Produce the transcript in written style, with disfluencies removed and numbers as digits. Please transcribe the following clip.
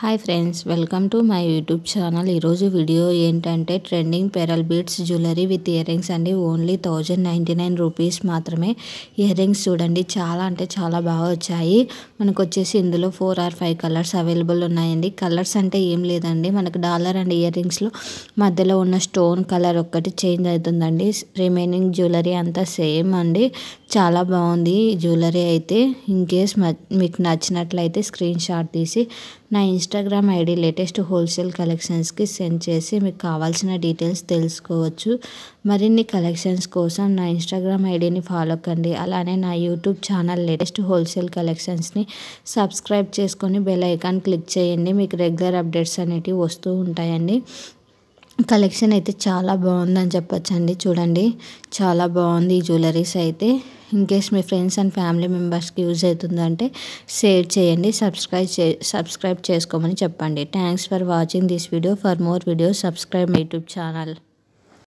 Hi friends, welcome to my YouTube channel. ఈరోజు video ఏంటంటే trending pearl beads jewellery with ear rings అండి. Only 1099 rupees మాత్రమే. Ear rings చూడండి, చాలా అంటే చాలా బాగా వచ్చాయి. మనకు వచ్చేసి ఇందులో 4 or 5 కలర్స్ అవైలబుల్ ఉన్నాయండి. కలర్స్ అంటే ఏం లేదండి, మనకు డాలర్ అండ్ ఇయర్ రింగ్స్లో మధ్యలో ఉన్న స్టోన్ కలర్ ఒక్కటి చేంజ్ అవుతుందండి. రిమైనింగ్ జ్యువెలరీ అంతా సేమ్ అండి. చాలా బాగుంది జ్యువెలరీ అయితే. ఇన్ కేస్ మీకు నచ్చినట్లయితే స్క్రీన్ షాట్ తీసి నా ఇన్స్టాగ్రామ్ ఐడి లేటెస్ట్ హోల్సేల్ కలెక్షన్స్కి సెండ్ చేసి మీకు కావాల్సిన డీటెయిల్స్ తెలుసుకోవచ్చు. మరిన్ని కలెక్షన్స్ కోసం నా ఇన్స్టాగ్రామ్ ఐడిని ఫాలో కండి. అలానే నా యూట్యూబ్ ఛానల్ లేటెస్ట్ హోల్సేల్ కలెక్షన్స్ని సబ్స్క్రైబ్ చేసుకొని బెల్ ఐకాన్ క్లిక్ చేయండి. మీకు రెగ్యులర్ అప్డేట్స్ అనేటివి వస్తూ ఉంటాయండి. కలెక్షన్ అయితే చాలా బాగుందని చెప్పొచ్చండి. చూడండి, చాలా బాగుంది ఈ జ్యువెలరీస్ అయితే. In case me friends and family మెంబర్స్కి యూజ్ అవుతుందంటే షేర్ చేయండి, సబ్స్క్రైబ్ చేసుకోమని చెప్పండి. Thanks for watching this video. For more videos subscribe my YouTube channel.